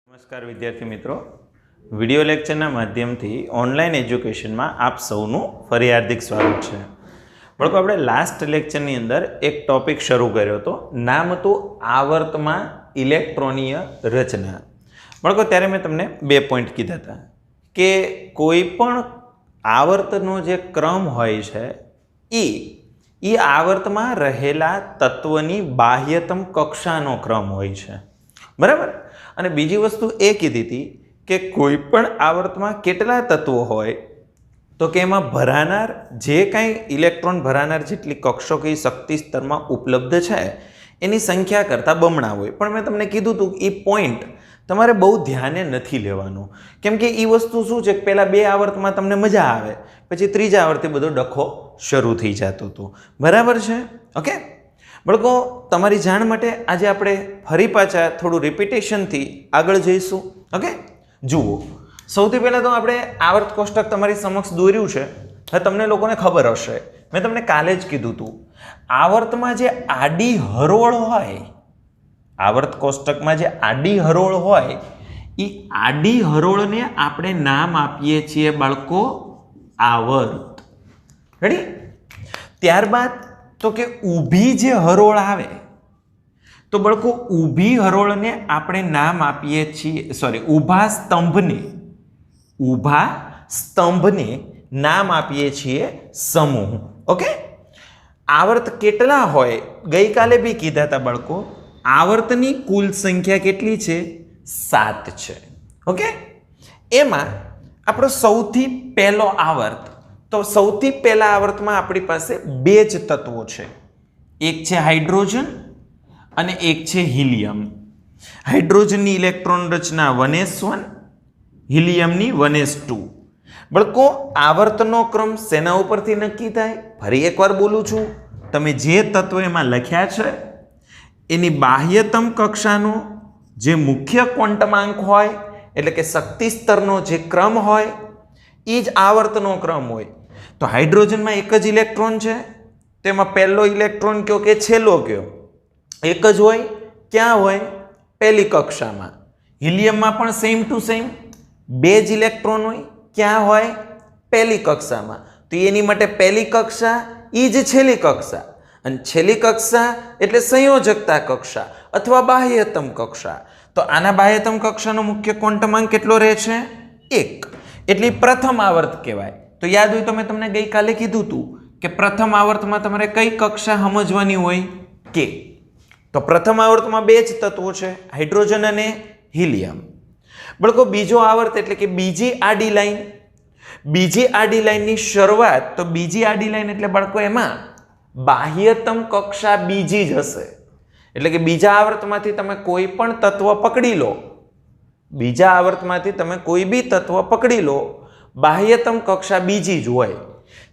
નમસ્કાર વિદ્યાર્થી મિત્રો, વિડિયો લેક્ચરના માધ્યમથી ઓનલાઈન એજ્યુકેશનમાં આપ સૌનું ફરી હાર્દિક સ્વાગત છે. બાળકો, આપણે લાસ્ટ લેક્ચરની અંદર એક ટોપિક શરૂ કર્યો હતો, નામ હતું આવર્તમાં ઇલેક્ટ્રોનીય રચના. બાળકો, ત્યારે મેં તમને 2 પોઈન્ટ કીધા હતા કે કોઈ પણ આવર્તનો જે ક્રમ હોય છે એ આવર્તમાં રહેલા તત્વની બાહ્યતમ કક્ષાનો ક્રમ હોય છે, બરાબર. અને બીજી વસ્તુ એ કીધી હતી કે કોઈ પણ આવર્તમાં કેટલા તત્વો હોય તો કે એમાં ભરાનાર જે કાંઈ ઇલેક્ટ્રોન ભરાનાર જેટલી કક્ષો કે શક્તિ સ્તરમાં ઉપલબ્ધ છે એની સંખ્યા કરતાં બમણા હોય. પણ મેં તમને કીધું હતું એ પોઈન્ટ તમારે બહુ ધ્યાને નથી લેવાનું, કેમ કે એ વસ્તુ શું છે કે પહેલાં 2 આવર્તમાં તમને મજા આવે, પછી ત્રીજા આવર્તે બધો ડખો શરૂ થઈ જતો હતો, બરાબર છે? ઓકે બાળકો, તમારી જાણ માટે આજે આપણે ફરી પાછા થોડું રિપીટેશનથી આગળ જઈશું. ઓકે, જુઓ, સૌથી પહેલાં તો આપણે આવર્ત કોષ્ટક તમારી સમક્ષ દોર્યું છે. હવે તમને લોકોને ખબર હશે, મેં તમને કાલે જ કીધું હતું, આવર્તમાં જે આડી હરોળ હોય, આવર્ત કોષ્ટકમાં જે આડી હરોળ હોય એ આડી હરોળને આપણે નામ આપીએ છીએ બાળકો આવર્ત. રેડી? ત્યારબાદ તો કે ઊભી જે હરોળ આવે તો બાળકો ઊભી હરોળને આપણે નામ આપીએ છીએ, ઊભા સ્તંભને નામ આપીએ છીએ સમૂહ. ઓકે, આવર્ત કેટલા હોય ગઈકાલે બી કીધા હતા બાળકો, આવર્તની કુલ સંખ્યા કેટલી છે? 7 છે. ઓકે, એમાં આપણો સૌથી પહેલો આવર્ત, તો સૌથી પહેલા આવર્તમાં આપણી પાસે 2 જ તત્વો છે, એક છે હાઇડ્રોજન અને એક છે હિલિયમ. હાઇડ્રોજનની ઇલેક્ટ્રોન રચના 1s1, હિલિયમની 1s2. બાળકો, આવર્તનો ક્રમ શેના ઉપરથી નક્કી થાય? ફરી એકવાર બોલું છું, તમે જે તત્વો એમાં લખ્યા છે એની બાહ્યતમ કક્ષાનો જે મુખ્ય ક્વોન્ટમાંક હોય, એટલે કે શક્તિ સ્તરનો જે ક્રમ હોય એ જ આવર્તનો ક્રમ હોય. તો હાઇડ્રોજનમાં એક જ ઇલેક્ટ્રોન છે, તેમાં પહેલો ઇલેક્ટ્રોન કયો કે છેલ્લો કયો એક જ હોય. ક્યાં હોય? પહેલી કક્ષામાં. હિલિયમમાં પણ સેમ ટુ સેમ 2 જ ઇલેક્ટ્રોન હોય. ક્યાં હોય? પહેલી કક્ષામાં. તો એની માટે પહેલી કક્ષા એ જ છેલ્લી કક્ષા, અને છેલ્લી કક્ષા એટલે સંયોજકતા કક્ષા અથવા બાહ્યતમ કક્ષા. તો આના બાહ્યતમ કક્ષાનો મુખ્ય ક્વોન્ટમાંક કેટલો રહે છે? 1. એટલે પ્રથમ આવર્ત કહેવાય. તો યાદ હોય તો મેં તમને ગઈકાલે કીધું હતું કે પ્રથમ આવર્તમાં તમારે કઈ કક્ષા સમજવાની હોય? કે તો પ્રથમ આવર્તમાં 2 જ તત્વો છે, હાઇડ્રોજન અને હિલિયમ. બાળકો, બીજો આવર્ત એટલે કે બીજી આડી લાઈન. બીજી આડી લાઈનની શરૂઆત, તો બીજી આડી લાઈન એટલે બાળકો એમાં બાહ્યતમ કક્ષા બીજી જ હશે. એટલે કે બીજા આવર્તમાંથી તમે કોઈ પણ તત્વ પકડી લો, બીજા આવર્તમાંથી તમે કોઈ બી તત્વ પકડી લો, બાહ્યતમ કક્ષા બીજી જ હોય.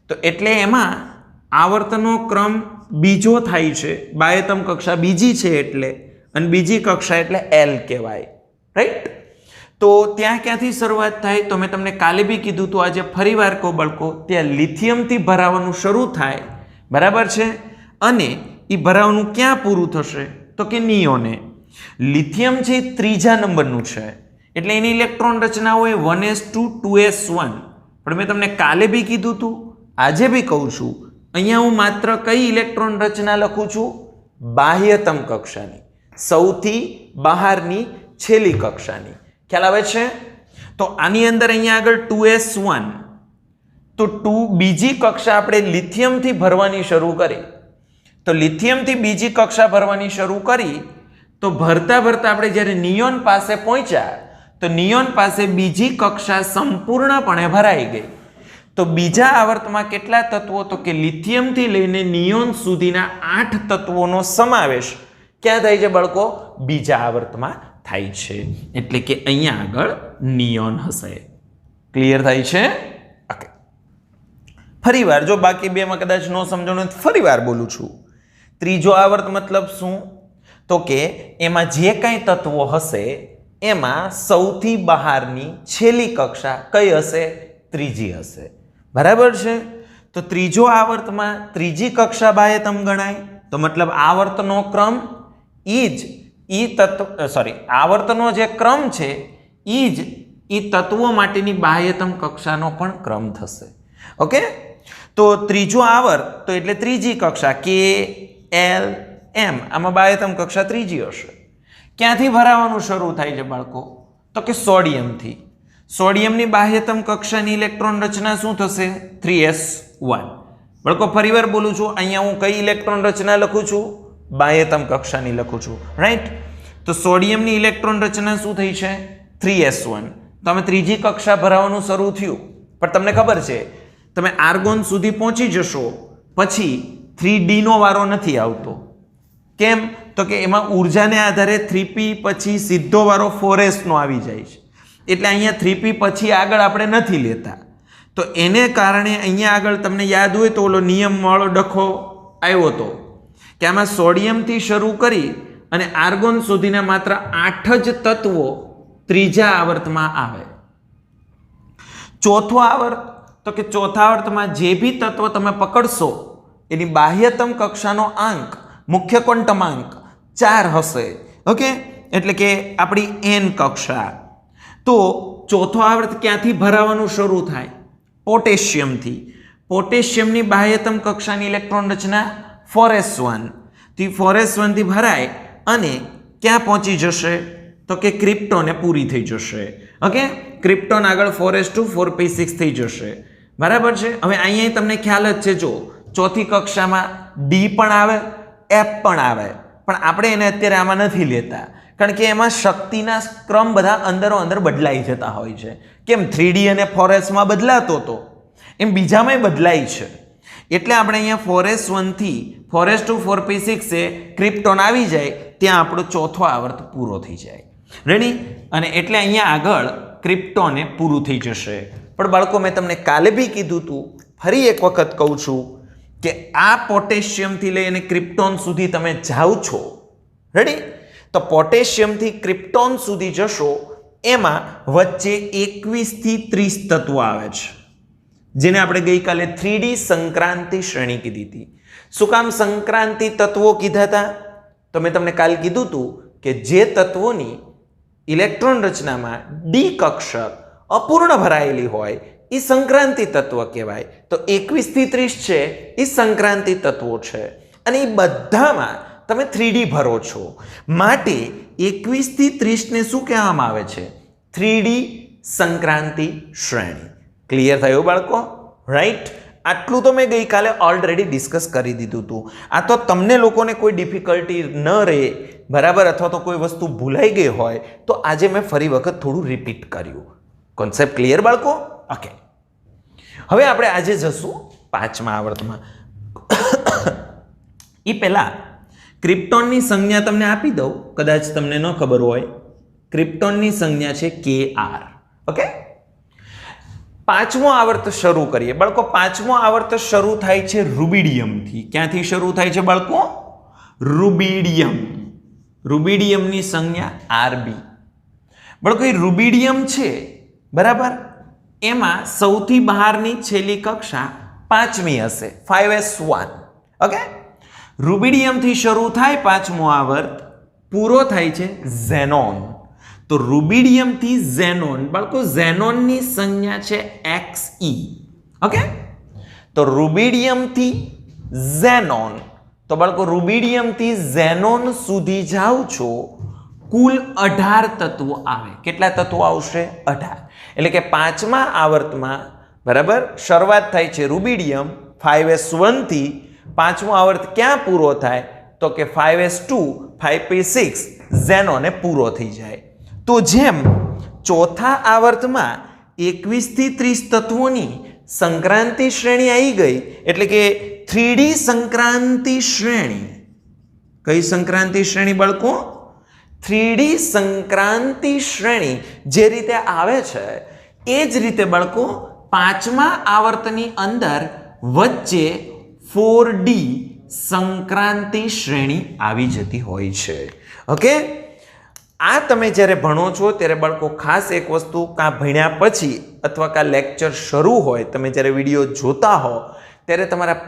તો એટલે એમાં આવર્તનો ક્રમ બીજો થાય છે, બાહ્યતમ કક્ષા બીજી છે એટલે, અને બીજી કક્ષા એટલે L કહેવાય. રાઈટ? તો ત્યાં ક્યાંથી શરૂઆત થાય? તો મેં તમને કાલે બી કીધું હતું, આજે ફરી વાર કહું બાળકો, ત્યાં લિથિયમથી ભરાવાનું શરૂ થાય, બરાબર છે? અને એ ભરાવાનું ક્યાં પૂરું થશે? તો કે નિયોને. લિથિયમ છે 3જા નંબરનું છે, એટલે એની ઇલેક્ટ્રોન રચના હોય 1s2 2s1. પણ મેં તમને કાલે બી કીધું હતું, આજે બી કહું છું, અહીંયા હું માત્ર કઈ ઇલેક્ટ્રોન રચના લખું છું? બાહ્યતમ કક્ષાની, સૌથી બહારની છેલ્લી કક્ષાની. ખ્યાલ આવે છે? તો આની અંદર અહીંયા આગળ 2s1, તો બીજી કક્ષા આપણે લિથિયમથી ભરવાની શરૂ કરી. તો લિથિયમથી બીજી કક્ષા ભરવાની શરૂ કરી, તો ભરતા ભરતા આપણે જ્યારે નિયોન પાસે પહોંચ્યા, તો નિયોન પાસે બીજી કક્ષા સંપૂર્ણપણે ભરાઈ ગઈ. તો બીજા આવર્તમાં કેટલા તત્વો? તો કે લિથિયમથી લઈને નિયોન સુધીના 8 તત્વોનો સમાવેશ ક્યાં થાય છે બાળકો? બીજા આવર્તમાં થાય છે. એટલે કે અહીંયા આગળ નિયોન હશે. ક્લિયર થાય છે? ઓકે, ફરી વાર જો બાકી 2માં કદાચ ન સમજણું તો ફરી વાર બોલું છું. ત્રીજો આવર્ત મતલબ શું? તો કે એમાં જે કાંઈ તત્વો હશે એમાં સૌથી બહારની છેલ્લી કક્ષા કઈ હશે? ત્રીજી હશે. બરાબર છે? તો ત્રીજો આવર્તમાં ત્રીજી કક્ષા બાહ્યતમ ગણાય. તો મતલબ આવર્તનો ક્રમ એ જ આવર્તનો જે ક્રમ છે એ તત્વો માટેની બાહ્યતમ કક્ષાનો પણ ક્રમ થશે. ઓકે, તો ત્રીજો આવર્ત તો એટલે ત્રીજી કક્ષા કે એલ એમ, આમાં બાહ્યતમ કક્ષા ત્રીજી હશે. ક્યાંથી ભરાવાનું શરૂ થાય છે બાળકો? તો કે સોડિયમથી. સોડિયમની બાહ્યતમ કક્ષાની ઇલેક્ટ્રોન રચના શું થશે? 3s1. બાળકો ફરીવાર બોલું છું, અહીંયા હું કઈ ઇલેક્ટ્રોન રચના લખું છું? બાહ્યતમ કક્ષાની લખું છું, રાઈટ? તો સોડિયમની ઇલેક્ટ્રોન રચના શું થઈ છે? 3s1. તો અમે ત્રીજી કક્ષા ભરાવાનું શરૂ થયું, પણ તમને ખબર છે તમે આર્ગોન સુધી પહોંચી જશો પછી 3d નો વારો નથી આવતો. કેમ? તો કે એમાં ઉર્જાને આધારે 3p પછી સીધો વારો 4s નો આવી જાય છે, એટલે અહીંયા 3p પછી આગળ આપણે નથી લેતા. તો એને કારણે અહીંયા આગળ તમને યાદ હોય તો ઓલો નિયમવાળો ડખો આવ્યો હતો કે આમાં સોડિયમથી શરૂ કરી અને આર્ગોન સુધીના માત્ર 8 જ તત્વો ત્રીજા આવર્તમાં આવે. ચોથો આવર્ત તો કે ચોથા આવર્તમાં જે બી તત્વ તમે પકડશો એની બાહ્યતમ કક્ષાનો આંક, મુખ્ય ક્વોન્ટમાંક 4 હશે. ઓકે, એટલે કે આપણી n કક્ષા. તો ચોથો આવર્ત ક્યાંથી ભરાવાનું શરૂ થાય? પોટેશિયમથી. પોટેશિયમની બાહ્યતમ કક્ષાની ઇલેક્ટ્રોન રચના 4s1 થી 4s1 થી ભરાય અને ક્યાં પહોંચી જશે? તો કે ક્રિપ્ટોને પૂરી થઈ જશે. ઓકે, ક્રિપ્ટોન આગળ 4s2 4p6 થઈ જશે. બરાબર છે? હવે અહીંયા તમને ખ્યાલ જ છે, જો ચોથી કક્ષામાં d પણ આવે, f પણ આવે, પણ આપણે એને અત્યારે આમાં નથી લેતા કારણ કે એમાં શક્તિના ક્રમ બધા અંદરો અંદર બદલાઈ જતા હોય છે. કેમ? 3d અને 4s માં બદલાતો હતો એમ બીજામાંય બદલાય છે. એટલે આપણે અહીંયા 4s1 થી 4s2 4p6 એ ક્રિપ્ટોન આવી જાય ત્યાં આપણો ચોથો આવર્ત પૂરો થઈ જાય. રેડી? અને એટલે અહીંયા આગળ ક્રિપ્ટોને પૂરું થઈ જશે. પણ બાળકો મેં તમને કાલે બી કીધું હતું, ફરી એક વખત કહું છું કે આ પોટેશિયમથી લઈ અને ક્રિપ્ટોન સુધી તમે જાઓ છો, રેડી? તો પોટેશિયમથી ક્રિપ્ટોન સુધી જશો એમાં વચ્ચે 21 થી 30 તત્વો આવે છે, જેને આપણે ગઈકાલે 3D સંક્રાંતિ શ્રેણી કીધી હતી. શું કામ સંક્રાંતિ તત્વો કીધા હતા? તો મેં તમને કાલ કીધું હતું કે જે તત્વોની ઇલેક્ટ્રોન રચનામાં ડી કક્ષક અપૂર્ણ ભરાયેલી હોય એ સંક્રાંતિ તત્વ કહેવાય. તો 21 થી 30 છે એ સંક્રાંતિ તત્વો છે અને એ બધામાં તમે 3D ભરો છો. માટે 21 થી 30 ને શું કહેવામાં આવે છે? 3D સંક્રાંતિ શ્રેણી. ક્લિયર થયું બાળકો? રાઈટ? આટલું તો મેં ગઈકાલે ઓલરેડી ડિસ્કસ કરી દીધું હતું. આ તો તમને લોકોને કોઈ ડિફિકલ્ટી ન રહે, બરાબર, અથવા તો કોઈ વસ્તુ ભૂલાઈ ગઈ હોય તો આજે મેં ફરી વખત થોડું રિપીટ કર્યું. કોન્સેપ્ટ ક્લિયર બાળકો? ઓકે, હવે આપણે આજે જશું 5મા આવર્તમાં. એ પહેલા ક્રિપ્ટોનની સંજ્ઞા તમને આપી દઉં, કદાચ તમને ન ખબર હોય. ક્રિપ્ટોનની સંજ્ઞા છે Kr. ઓકે, 5મો આવર્ત શરૂ કરીએ બાળકો. 5મો આવર્ત શરૂ થાય છે રૂબિડિયમથી. ક્યાંથી શરૂ થાય છે બાળકો? રૂબિડિયમ. રૂબિડિયમની સંજ્ઞા Rb. બાળકો એ રૂબિડિયમ છે, બરાબર, એમાં સૌથી બહારની છેલ્લી કક્ષા 5મી હશે, 5s1. ઓકે, રૂબિડિયમથી શરૂ થાય 5મો આવર્ત, પૂરો થાય છે ઝેનોન. તો રૂબિડિયમથી ઝેનોન, બાળકો ઝેનોનની સંજ્ઞા છે Xe. ઓકે, તો રૂબિડિયમથી ઝેનોન, તો બાળકો રૂબિડિયમથી ઝેનોન સુધી જાઓ છો, કુલ 18 તત્વો આવે. કેટલા તત્વો આવશે? 18. એટલે કે 5મા આવર્તમાં, બરાબર, શરૂઆત થાય છે રૂબિડિયમ 5s1 થી. 5મો આવર્ત ક્યાં પૂરો થાય? તો કે 5s2 5p6 ઝેનોને પૂરો થઈ જાય. તો જેમ ચોથા આવર્તમાં 21 થી 30 તત્વોની સંક્રાંતિ શ્રેણી આવી ગઈ, એટલે કે 3D સંક્રાંતિ શ્રેણી. કઈ સંક્રાંતિ શ્રેણી બાળકો? 3D સંક્રાંતિ શ્રેણી જે રીતે આવે છે એ જ રીતે બાળકો 5મા આવર્તની અંદર વચ્ચે 4D સંક્રાંતિ શ્રેણી આવી જતી હોય છે. ઓકે, આ તમે જ્યારે ભણો છો ત્યારે બાળકો ખાસ એક વસ્તુ કાં ભણ્યા પછી અથવા કાં લેક્ચર શરૂ હોય, તમે જ્યારે વિડીયો જોતા હો ત્યારે તમારા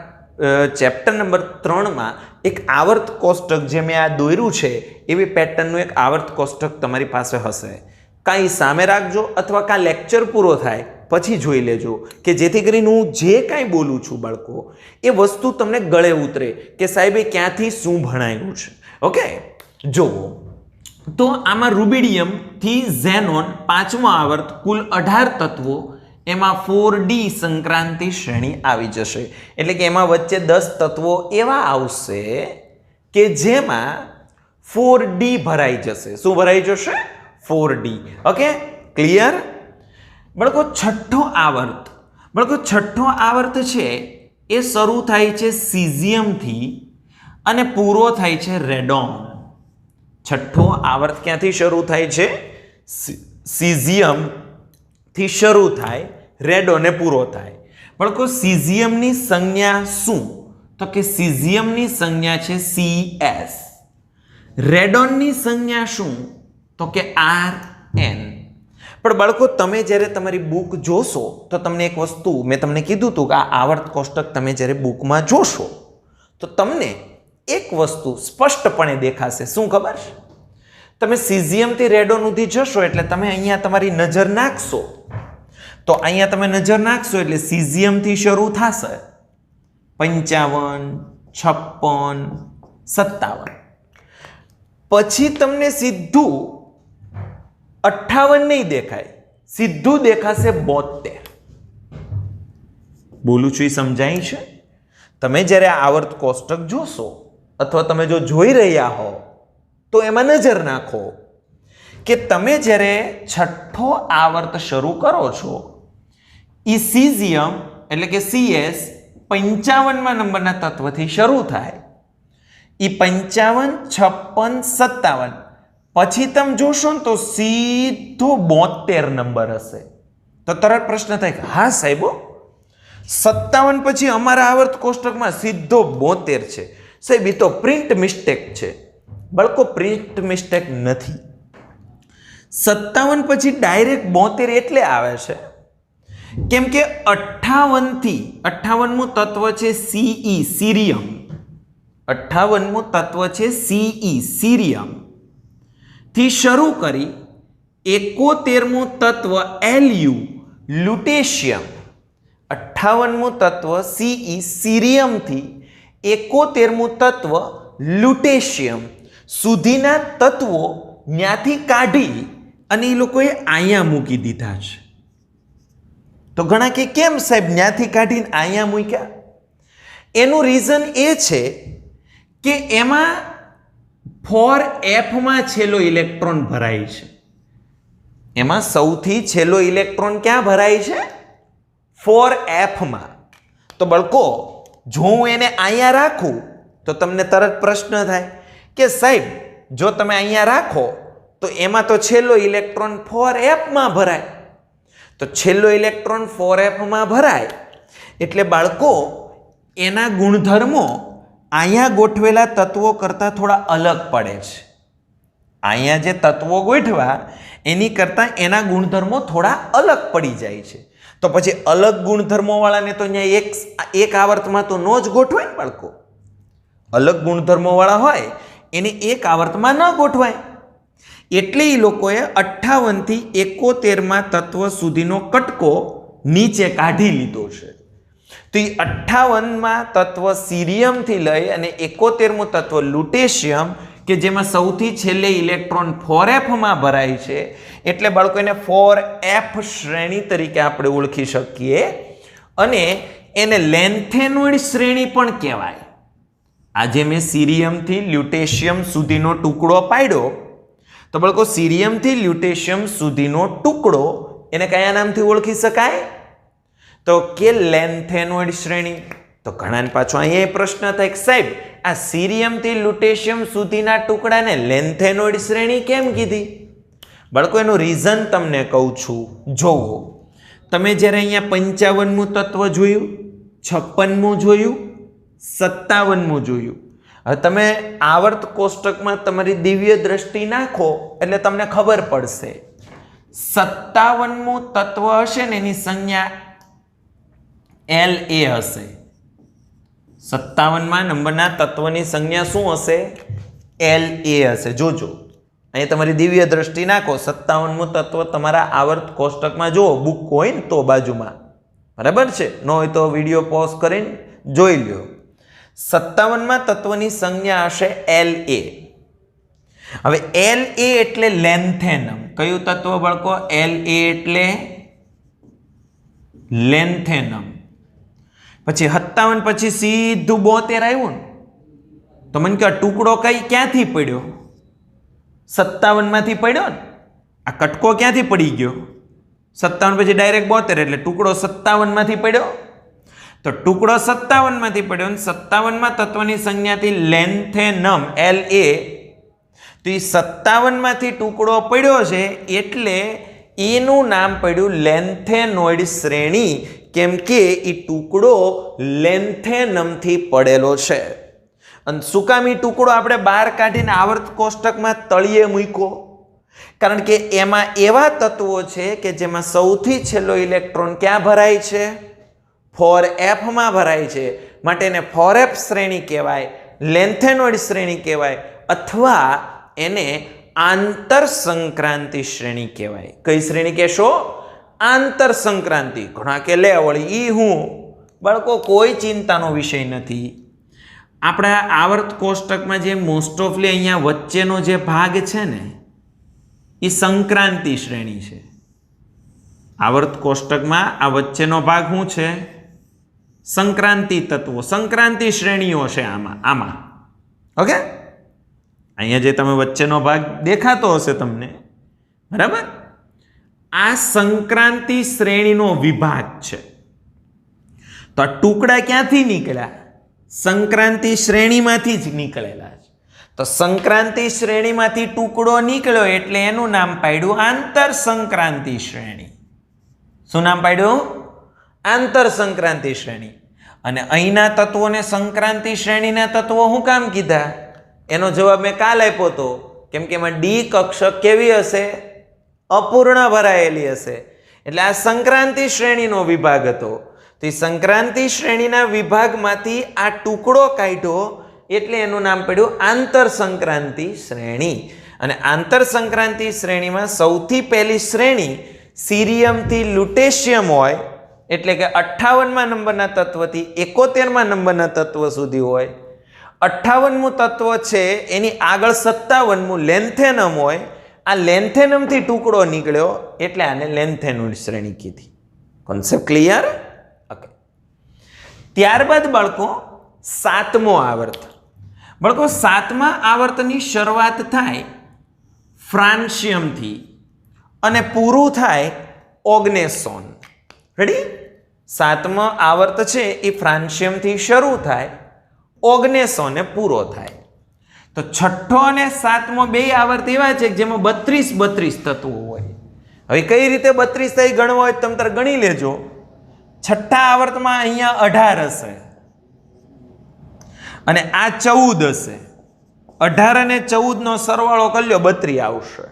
ચેપ્ટર નંબર 3માં એક આવર્ત કોષ્ટક જે મેં આ દોર્યું છે એવી પેટર્નનું એક આવર્ત કોષ્ટક તમારી પાસે હશે. કાંઈ સામે રાખજો અથવા કાં લેક્ચર પૂરો થાય પછી જોઈ લેજો કે જેથી કરીને હું જે કાંઈ બોલું છું બાળકો એ વસ્તુ તમને ગળે ઉતરે કે સાહેબે ક્યાંથી શું ભણાવ્યું છે. ઓકે, જુઓ તો આમાં રૂબિડિયમથી ઝેનોન 5મો આવર્ત કુલ 18 તત્વો, એમાં 4D સંક્રાંતિ શ્રેણી આવી જશે. એટલે કે એમાં વચ્ચે 10 તત્વો એવા આવશે કે જેમાં 4D ભરાઈ જશે. શું ભરાઈ જશે? 4D. Okay, clear? બાળકો છઠ્ઠો આવર્ત છે એ શરૂ થાય છે સીઝિયમથી અને પૂરો થાય છે રેડોન. છઠ્ઠો આવર્ત ક્યાંથી શરૂ થાય છે? સીઝિયમથી શરૂ થાય, રેડોને પૂરો થાય. બાળકો સીઝિયમની સંજ્ઞા શું? તો કે સીઝિયમની સંજ્ઞા છે CS. રેડોનની સંજ્ઞા શું? તો કે RN. પણ બાળકો તમે જ્યારે તમારી બુક જોશો તો તમને એક વસ્તુ મેં તમને કીધું હતું કે આ આવર્ત કોષ્ટક તમે જ્યારે બુકમાં જોશો તો તમને એક વસ્તુ સ્પષ્ટપણે દેખાશે. શું ખબર છે? તમે સીઝિયમથી રેડોન સુધી જશો એટલે તમે અહીંયા તમારી નજર નાખશો તો અહીંયા તમે નજર નાખશો એટલે સીઝિયમથી શરૂ થશે 55, 56, 57. પછી તમને સીધું 58 નહીં દેખાય, સીધું દેખાશે 72. બોલું છું એ સમજાય છે? તમે જ્યારે આવર્ત કોષ્ટક જોશો અથવા તમે જો જોઈ રહ્યા હો તો એમાં નજર નાખો કે તમે જ્યારે છઠ્ઠો આવર્ત શરૂ કરો છો એ સીઝિયમ એટલે કે CS 55મા નંબરના તત્વથી શરૂ થાય. એ 55, 56, 57 પછી તમે જોશો ને તો સીધો 72 નંબર હશે. તો તરત પ્રશ્ન થાય કે હા સાહેબો 57 પછી અમારા આવર્ત કોષ્ટકમાં સીધો 72 છે. સાહેબ એ તો પ્રિન્ટ મિસ્ટેક છે. બાળકો પ્રિન્ટ મિસ્ટેક નથી. 57 પછી ડાયરેક્ટ 72 એટલે આવે છે કેમ કે 58મું તત્વ છે CE સીરિયમ. 58મું તત્વ છે CE સીરિયમ થી શરૂ કરી 71મું તત્વ LU લ્યુટેશિયમ. 58મું તત્વ CE સીરિયમથી 71મું તત્વ લ્યુટેશિયમ સુધીના તત્વો ત્યાંથી કાઢી અને એ લોકોએ અહીંયા મૂકી દીધા છે. તો ઘણા કે કેમ સાહેબ ત્યાંથી કાઢીને અહીંયા મૂક્યા? એનું રીઝન એ છે કે એમાં 4Fમાં છેલ્લો ઇલેક્ટ્રોન ભરાય છે. એમાં સૌથી છેલ્લો ઇલેક્ટ્રોન ક્યાં ભરાય છે? 4Fમાં. તો બાળકો જો હું એને અહીંયા રાખું તો તમને તરત પ્રશ્ન થાય કે સાહેબ જો તમે અહીંયા રાખો તો એમાં તો છેલ્લો ઇલેક્ટ્રોન 4Fમાં ભરાય. તો છેલ્લો ઇલેક્ટ્રોન 4Fમાં ભરાય એટલે બાળકો એના ગુણધર્મો અહીંયા ગોઠવેલા તત્વો કરતાં થોડા અલગ પડે છે. અહીંયા જે તત્વો ગોઠવા એની કરતાં એના ગુણધર્મો થોડા અલગ પડી જાય છે. તો પછી અલગ ગુણધર્મોવાળાને તો અહીંયા એક આવર્તમાં તો ન જ ગોઠવાય ને બાળકો. અલગ ગુણધર્મોવાળા હોય એને એક આવર્તમાં ન ગોઠવાય. એટલે એ લોકોએ 58 થી 71માં તત્વ સુધીનો કટકો નીચે કાઢી લીધો છે. તો એ 58માં તત્વ સીરિયમથી લઈ અને 71મું તત્વ લ્યુટેશિયમ કે જેમાં સૌથી છેલ્લે ઇલેક્ટ્રોન 4Fમાં ભરાય છે એટલે બાળકો એને 4F શ્રેણી તરીકે આપણે ઓળખી શકીએ અને એને લેન્થેનોઇડ શ્રેણી પણ કહેવાય. આજે મેં સીરિયમથી લ્યુટેશિયમ સુધીનો ટુકડો પાડ્યો તો બાળકો સીરિયમથી લ્યુટેશિયમ સુધીનો ટુકડો એને કયા નામથી ઓળખી શકાય? તો કે લેન્થેનોઇડ શ્રેણી. તો ઘણાને પાછો અહીંયા પ્રશ્ન થાય કે સાહેબ આ સીરિયમથી લ્યુટેશિયમ સુધીના ટુકડાને લેન્થેનોઇડ શ્રેણી કેમ કીધી? બાળકો એનું રીઝન તમને કહું છું. જોવો તમે જ્યારે અહીંયા 55મું તત્વ જોયું, 56મું જોયું, 57મું જોયું. હવે તમે આવર્ત કોષ્ટકમાં તમારી દિવ્ય દ્રષ્ટિ નાખો એટલે તમને ખબર પડશે 57મું તત્વ હશે ને એની સંજ્ઞા LA હશે. 57મા નંબરના તત્વની સંજ્ઞા શું હશે? La હશે. જોજો અહીંયા તમારી દિવ્ય દ્રષ્ટિ નાખો. 57મું તત્વ તમારા આવર્ત કોષ્ટકમાં જુઓ, બુક હોય ને તો બાજુમાં, બરાબર છે? ન હોય તો વિડીયો પોઝ કરીને જોઈ લ્યો. 57મા તત્વની સંજ્ઞા હશે La. હવે La એટલે લેન્થેનમ. કયું તત્વ બાળકો? La એટલે લેન્થેનમ. પછી 57 પછી સીધું 72 આવ્યું ને, તો મને કહો ટુકડો ક્યાંથી પડ્યો? 57માંથી પડ્યો ને. આ કટકો ક્યાંથી પડી ગયો? 57 પછી ડાયરેક્ટ 72, એટલે ટુકડો 57માંથી પડ્યો. તો ટુકડો 57માંથી પડ્યો ને 57મા તત્વની સંજ્ઞાથી લેન્થેનમ La, તો એ 57માંથી ટુકડો પડ્યો છે એટલે એનું નામ પડ્યું લેન્થેનોઇડ શ્રેણી, કેમ કે એ ટુકડો લેન્થેનમથી પડેલો છે. અને શું કામ એ ટુકડો આપણે બહાર કાઢીને આવર્ત કોષ્ટકમાં તળિયે મૂક્યો? કારણ કે એમાં એવા તત્વો છે કે જેમાં સૌથી છેલ્લો ઇલેક્ટ્રોન ક્યાં ભરાય છે? 4f માં ભરાય છે. માટે એને 4f શ્રેણી કહેવાય, લેન્થેનોઇડ શ્રેણી કહેવાય, અથવા એને આંતર સંક્રાંતિ શ્રેણી કહેવાય. કઈ શ્રેણી કહેશો? આંતર સંક્રાંતિ. ઘણા કે લે વળી ઈ હું બાળકો કોઈ ચિંતાનો વિષય નથી. આપણા આવર્ત કોષ્ટકમાં જે મોસ્ટ ઓફલી અહીંયા વચ્ચેનો જે ભાગ છે ને એ સંક્રાંતિ શ્રેણી છે. આવર્ત કોષ્ટકમાં આ વચ્ચેનો ભાગ શું છે? સંક્રાંતિ તત્વો, સંક્રાંતિ શ્રેણીઓ છે આમાં. ઓકે, અહીંયા જે તમે વચ્ચેનો ભાગ દેખાતો હશે તમને, બરાબર, આ સંક્રાંતિ શ્રેણીનો વિભાગ છે. તો આ ટુકડા ક્યાંથી નીકળ્યા? સંક્રાંતિ શ્રેણીમાંથી જ નીકળેલા છે. તો સંક્રાંતિ શ્રેણીમાંથી ટુકડો નીકળ્યો એટલે એનું નામ પાડ્યું આંતર સંક્રાંતિ શ્રેણી. શું નામ પાડ્યું? આંતર સંક્રાંતિ શ્રેણી. અને અહીંના તત્વોને સંક્રાંતિ શ્રેણીના તત્વો શું કામ કીધા? એનો જવાબ મેં કાલ આપ્યો હતો. કેમ કે એમાં ડી કક્ષક કેવી હશે? અપૂર્ણ ભરાયેલી હશે. એટલે આ સંક્રાંતિ શ્રેણીનો વિભાગ હતો. તો એ સંક્રાંતિ શ્રેણીના વિભાગમાંથી આ ટુકડો કાઢ્યો એટલે એનું નામ પડ્યું આંતર સંક્રાંતિ શ્રેણી. અને આંતર સંક્રાંતિ શ્રેણીમાં સૌથી પહેલી શ્રેણી સીરિયમથી લ્યુટેશિયમ હોય, એટલે કે 58મા નંબરના તત્વથી 71મા નંબરના તત્વ સુધી હોય. 58મું તત્વ છે એની આગળ 57મું લેન્થેનમ હોય. આ લેન્થેનમથી ટુકડો નીકળ્યો એટલે આને લેન્થેનોઇડ શ્રેણી કીધી. Concept clear? ઓકે. ત્યારબાદ બાળકો 7મો આવર્ત. બાળકો 7મા આવર્તની શરૂઆત થાય ફ્રાન્સિયમથી અને પૂરું થાય ઓગ્નેસોન. રેડી? 7મો આવર્ત છે એ ફ્રાન્સિયમથી શરૂ થાય, ઓગ્નેસોને પૂરો થાય. તો 6ઠ્ઠો અને 7મો બે આવર્ત એવા છે જેમાં 32 તત્વો હોય. હવે કઈ રીતે 32 થઈ ગણવા હોય તમે તાર ગણી લેજો. 6ઠ્ઠા આવર્તમાં અહીંયા 18 હશે અને આ 14 હશે. 18 અને 14 નો સરવાળો કરી લો, 32 આવશે.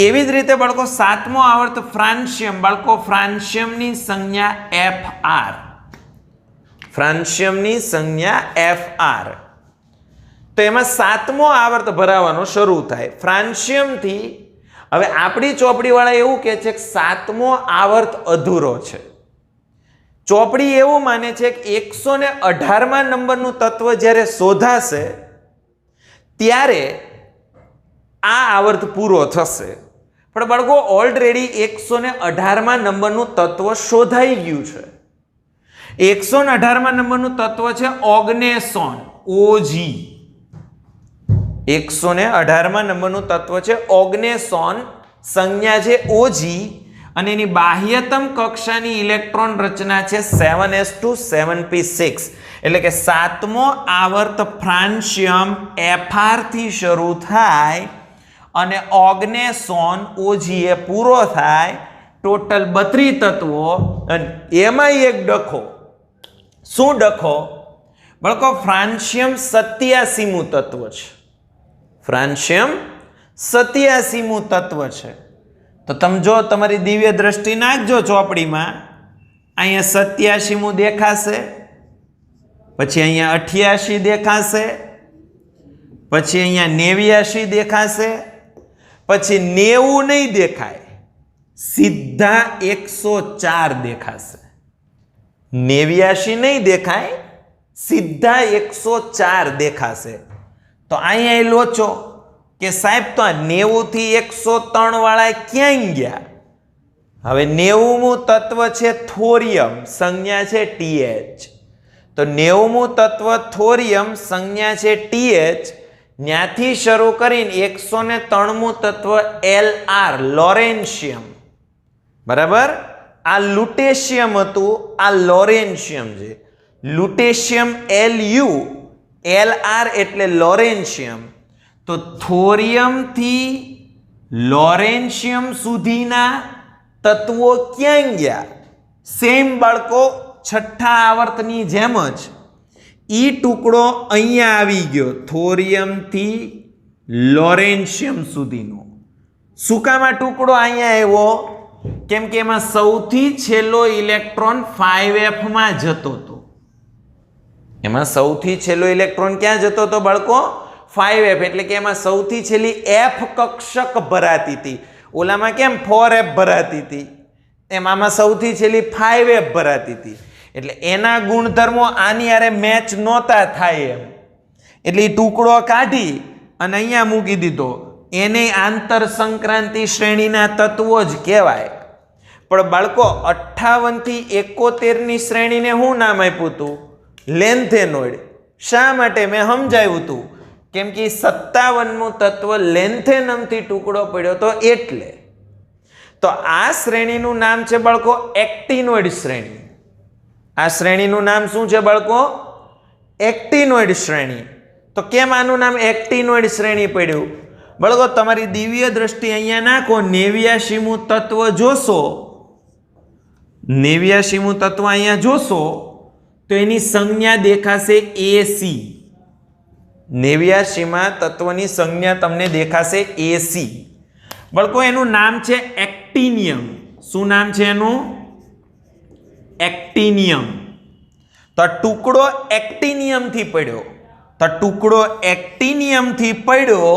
એવી જ રીતે બાળકો 7મો આવર્ત ફ્રાન્સિયમ. બાળકો ફ્રાન્સિયમની સંજ્ઞા Fr. ફ્રાન્સિયમની સંજ્ઞા Fr. તો એમાં 7મો આવર્ત ભરાવાનો શરૂ થાય ફ્રાન્સિયમથી. હવે આપણી ચોપડીવાળા એવું કહે છે કે 7મો આવર્ત અધૂરો છે. ચોપડી એવું માને છે કે 118મા નંબરનું તત્વ જ્યારે શોધાશે ત્યારે આ આવર્ત પૂરો થશે. પણ બાળકો ઓલરેડી 118મા નંબરનું તત્વ શોધાઈ ગયું છે. 118મા નંબરનું તત્વ છે ઓગ્નેસોન, OG. 118મા નંબરનું તત્વ છે ઓગ્નેસોન, સંજ્ઞા છે OG, અને એની બાહ્યતમ કક્ષાની ઇલેક્ટ્રોન રચના છે 7s2 7p6. એટલે કે 7મો આવર્ત ફ્રાન્સિયમ Fr થી શરૂ થાય અને ઓગ્નેસોન OG એ પૂરો થાય. ટોટલ 32 તત્વો અને એમાં એક ડખો. શું ડખો? બાળકો ફ્રાન્સિયમ 87મું તત્વ છે. ફ્રાન્સિયમ 87મું તત્વ છે. તો તમે જો તમારી દિવ્ય દ્રષ્ટિ નાખજો ચોપડીમાં, અહીંયા 87મું દેખાશે, પછી અહીંયા 88 દેખાશે, પછી અહીંયા 89 દેખાશે, પછી 90 નહીં દેખાય, સીધા 104 દેખાશે. 89 નહીં દેખાય, સીધા 104 દેખાશે. તો અહીંયા એ લોચો કે સાહેબ તો આ 90 થી 103 વાળા ક્યાં ગયા? હવે 90મું તત્વ છે થોરિયમ, સંજ્ઞા છે TH. તો 90મું તત્વ થોરિયમ, સંજ્ઞા છે TH, ત્યાંથી શરૂ કરીને 103મું તત્વ LR, લોરેન્શિયમ. બરાબર? આ લુટેશિયમ હતું, આ લોરેન્શિયમ છે. લુટેશિયમ Lu, LR એટલે લોરેન્શિયમ. તો થોરિયમ થી લોરેન્શિયમ સુધીના તત્વો ક્યાં ગયા? સેમ બાળકો, છઠ્ઠા આવર્તની જેમ જ ઈ ટુકડો અહીંયા આવી ગયો, થોરિયમ થી લોરેન્શિયમ સુધીનો. શું કામ આ ટુકડો અહીંયા આવ્યો? કેમ કે એમાં સૌથી છેલ્લો ઇલેક્ટ્રોન 5f માં જતો હતો. એમાં સૌથી છેલ્લો ઇલેક્ટ્રોન ક્યાં જતો હતો બાળકો? 5f, એટલે કે એમાં સૌથી છેલ્લી f કક્ષક ભરાતી હતી. ઓલામાં કેમ 4f ભરાતી હતી, એમાં સૌથી છેલ્લી 5f ભરાતી હતી. એટલે એના ગુણધર્મો આની હારે મેચ નહોતા થાય એમ, એટલે એ ટુકડો કાઢી અને અહીંયા મૂકી દીધો. એને આંતર સંક્રાંતિ શ્રેણીના તત્વો જ કહેવાય. પણ બાળકો 58 થી 71 ની શ્રેણીને શું નામ આપ્યું હતું? લેન્થેનોઇડ. શા માટે? મેં સમજાવ્યું હતું. કેમ કે 57મું તત્વ લેન્થેનમથી ટુકડો પડ્યો તો એટલે. તો આ શ્રેણીનું નામ છે બાળકો એક્ટિનોઇડ શ્રેણી. આ શ્રેણીનું નામ શું છે બાળકો? એક્ટિનોઇડ શ્રેણી. તો કેમ આનું નામ એક્ટિનોઇડ શ્રેણી પડ્યું? બાળકો તમારી દિવ્ય દ્રષ્ટિ અહીંયા નાખો, 89મું તત્વ જોશો, 89મું તત્વ અહીંયા જોશો તો એની સંજ્ઞા દેખાશે AC. 89માં તત્વની સંજ્ઞા તમને દેખાશે AC. બાળકો એનું નામ છે એક્ટિનિયમ. શું નામ છે એનું? એક્ટિનિયમ. તો ટુકડો એક્ટિનિયમ થી પડ્યો, તો ટુકડો એક્ટિનિયમ થી પડ્યો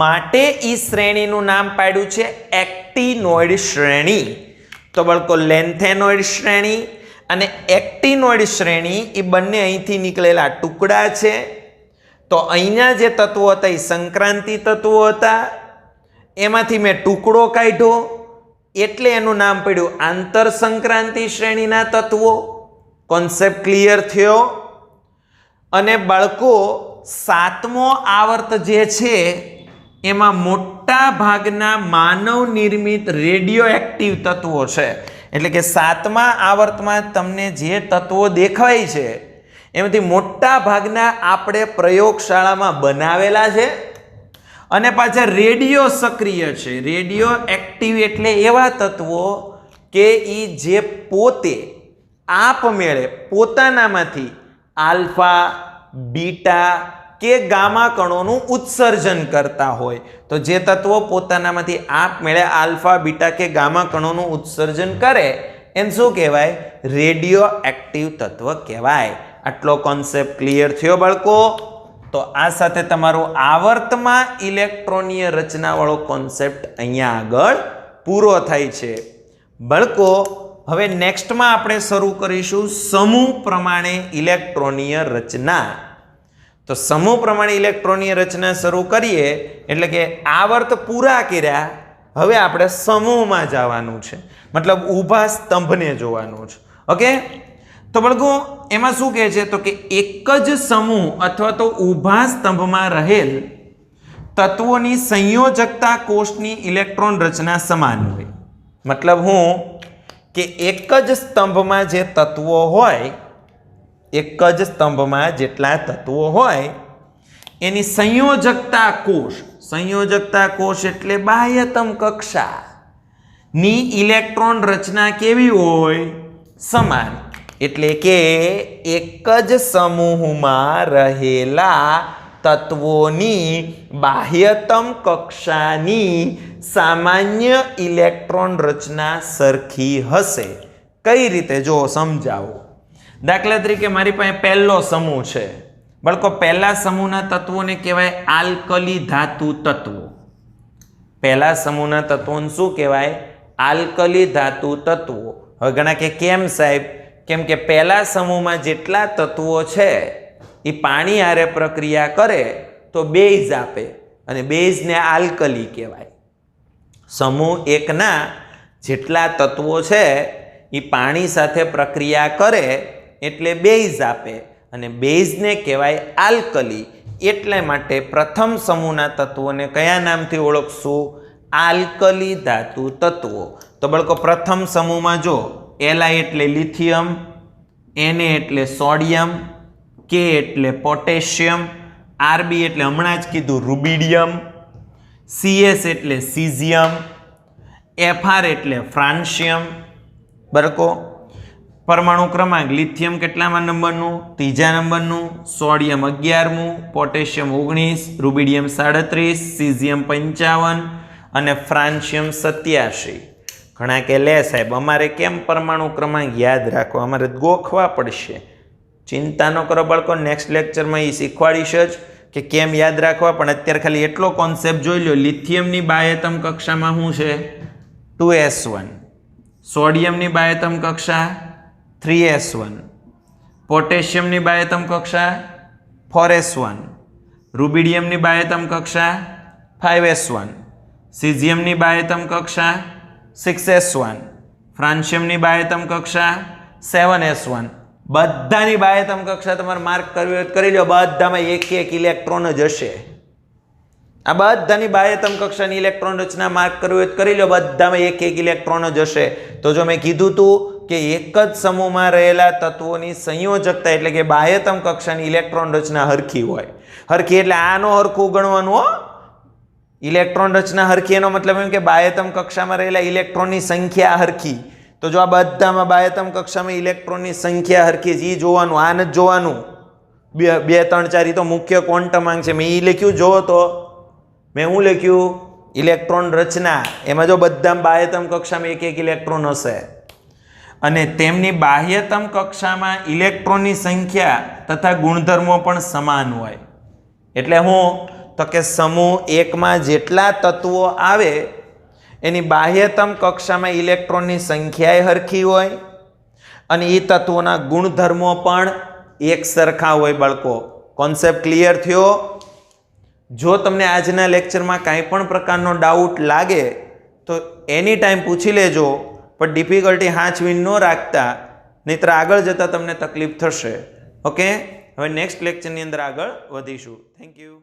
માટે ઈ શ્રેણીનું નામ પાડ્યું છે એક્ટિનોઇડ શ્રેણી. તો બાળકો લેન્થેનોઇડ શ્રેણી અને એક્ટિનોઇડ શ્રેણી એ બંને અહીંથી નીકળેલા ટુકડા છે. તો અહીંયા જે તત્વો હતા એ સંક્રાંતિ તત્વો હતા, એમાંથી મેં ટુકડો કાઢ્યો એટલે એનું નામ પડ્યું આંતર સંક્રાંતિ શ્રેણીના તત્વો. કોન્સેપ્ટ ક્લિયર થયો? અને બાળકો 7મો આવર્ત જે છે એમાં મોટા ભાગના માનવ નિર્મિત રેડિયો એક્ટિવ તત્વો છે. એટલે કે 7મા આવર્તમાં તમને જે તત્વો દેખાય છે એમાંથી મોટા ભાગના આપણે પ્રયોગશાળામાં બનાવેલા છે અને પાછા રેડિયો સક્રિય છે. રેડિયો એક્ટિવ એટલે એવા તત્વો કે ઈ જે પોતે આપમેળે પોતાનામાંથી આલ્ફા, બીટા કે ગામા કણોનું ઉત્સર્જન કરતા હોય. તો જે તત્વો પોતાનામાંથી આપમેળે આલ્ફા, બીટા કે ગામા કણોનું ઉત્સર્જન કરે એને શું કહેવાય? રેડિયો એક્ટિવ તત્વ કહેવાય. આટલો કોન્સેપ્ટ ક્લિયર થયો બાળકો? તો આ સાથે તમારો આવર્તમાં ઇલેક્ટ્રોનીય રચનાવાળો કોન્સેપ્ટ અહીંયા આગળ પૂરો થાય છે. બાળકો હવે નેક્સ્ટમાં આપણે શરૂ કરીશું સમૂહ પ્રમાણે ઇલેક્ટ્રોનીય રચના. તો સમૂહ પ્રમાણે ઇલેક્ટ્રોનીય રચના શરૂ કરીએ એટલે કે આવર્ત પૂરા કર્યા, હવે આપણે સમૂહમાં જવાનું છે, મતલબ ઊભા સ્તંભને જોવાનું છે. ઓકે? તો બાળકો એમાં શું કહે છે? તો કે એક જ સમૂહ અથવા તો ઊભા સ્તંભમાં રહેલ તત્વોની સંયોજકતા કોષની ઇલેક્ટ્રોન રચના સમાન હોય. મતલબ હું કે એક જ સ્તંભમાં જે તત્વો હોય, એક જ સ્તંભમાં જેટલા તત્વો હોય એની સંયોજકતા કોષ એટલે બાહ્યતમ કક્ષા ની ઇલેક્ટ્રોન રચના કેવી હોય? સમાન. એટલે કે એક જ સમૂહમાં રહેલા તત્વોની બાહ્યતમ કક્ષાની સામાન્ય ઇલેક્ટ્રોન રચના સરખી હશે. કઈ રીતે? જો સમજાવો. દાખલા તરીકે મારી પાસે પહેલો સમૂહ છે બાળકો, પહેલા સમૂહના તત્વોને કહેવાય આલ્કલી ધાતુ તત્વો. પહેલા સમૂહના તત્વોને શું કહેવાય? આલ્કલી ધાતુ તત્વો. હવે ઘણા કે કેમ સાહેબ? કેમ કે પહેલા સમૂહમાં જેટલા તત્વો છે એ પાણી હારે પ્રક્રિયા કરે તો બેઝ આપે અને બેઝને આલ્કલી કહેવાય. સમૂહ એકના જેટલા તત્વો છે એ પાણી સાથે પ્રક્રિયા કરે એટલે બેઝ આપે અને બેઝને કહેવાય આલ્કલી. એટલે માટે પ્રથમ સમૂહના તત્વોને કયા નામથી ઓળખશું? આલ્કલી ધાતુ તત્વો. તો બાળકો પ્રથમ સમૂહમાં જો Li એટલે લિથિયમ, Na એટલે સોડિયમ, K એટલે પોટેશિયમ, Rb એટલે હમણાં જ કીધું રૂબિડિયમ, Cs એટલે સીઝિયમ, Fr એટલે ફ્રાન્સિયમ. બરાબર. પરમાણુ ક્રમાંક લિથિયમ કેટલામાં નંબરનું? ત્રીજા નંબરનું, સોડિયમ 11મું, પોટેશિયમ 19, રૂબિડિયમ 37, સીઝિયમ 55 અને ફ્રાન્સિયમ 87. ઘણા કે લે સાહેબ અમારે કેમ પરમાણુ ક્રમાંક યાદ રાખવા? અમારે ગોખવા પડશે. ચિંતા ન કરો બાળકો, નેક્સ્ટ લેક્ચરમાં એ શીખવાડીશ જ કે કેમ યાદ રાખવા. પણ અત્યારે ખાલી એટલો કોન્સેપ્ટ જોઈ લો. લિથિયમની બાહ્યતમ કક્ષામાં શું છે? 2s1. સોડિયમની બાહ્યતમ કક્ષા 3s1. પોટેશિયમની બાહ્યતમ કક્ષા 4s1. રૂબિડિયમની બાહ્યતમ કક્ષા 5s1. સીઝિયમની બાહ્યતમ કક્ષા 6s1. ફ્રાન્સિયમની બાહ્યતમ કક્ષા 7s1. બધાની બાહ્યતમ કક્ષા તમારે માર્ક કરવી હોય કરી લો. બધામાં એક એક ઇલેક્ટ્રોન જ હશે. આ બધાની બાહ્યતમ કક્ષાની ઇલેક્ટ્રોન રચના માર્ક કરવી હોય કરી લો. બધામાં એક એક ઇલેક્ટ્રોન જ હશે. તો જો મેં કીધું હતું કે એક જ સમૂહમાં રહેલા તત્વોની સંયોજકતા એટલે કે બાહ્યતમ કક્ષાની ઇલેક્ટ્રોન રચના હરખી હોય. હરખી એટલે આનો હરખું ગણવાનું હો. ઇલેક્ટ્રોન રચના હરખી એનો મતલબ એમ કે બાહ્યતમ કક્ષામાં રહેલા ઇલેક્ટ્રોનની સંખ્યા હરખી. તો જો આ બધામાં બાહ્યતમ કક્ષામાં ઇલેક્ટ્રોનની સંખ્યા હરખી છે એ જોવાનું, આ નથી જોવાનું. 2 3 4 એ તો મુખ્ય ક્વોન્ટમ આંક છે. મેં એ લખ્યું જોવો તો મેં શું લખ્યું? ઇલેક્ટ્રોન રચના. એમાં જો બધા બાહ્યતમ કક્ષામાં એક એક ઇલેક્ટ્રોન હશે અને તેમની બાહ્યતમ કક્ષામાં ઇલેક્ટ્રોનની સંખ્યા તથા ગુણધર્મો પણ સમાન હોય. એટલે હું તો કે સમૂહ એકમાં જેટલા તત્વો આવે એની બાહ્યતમ કક્ષામાં ઇલેક્ટ્રોનની સંખ્યાએ હરખી હોય અને એ તત્વોના ગુણધર્મો પણ એક સરખા હોય. બાળકો કોન્સેપ્ટ ક્લિયર થયો? જો તમને આજના લેક્ચરમાં કાંઈ પણ પ્રકારનો ડાઉટ લાગે તો એની ટાઈમ પૂછી લેજો, પણ ડિફિકલ્ટી હાંચવી ન રાખતા, નહીંતર આગળ જતાં તમને તકલીફ થશે. ઓકે, હવે નેક્સ્ટ લેક્ચરની અંદર આગળ વધીશું. Thank you.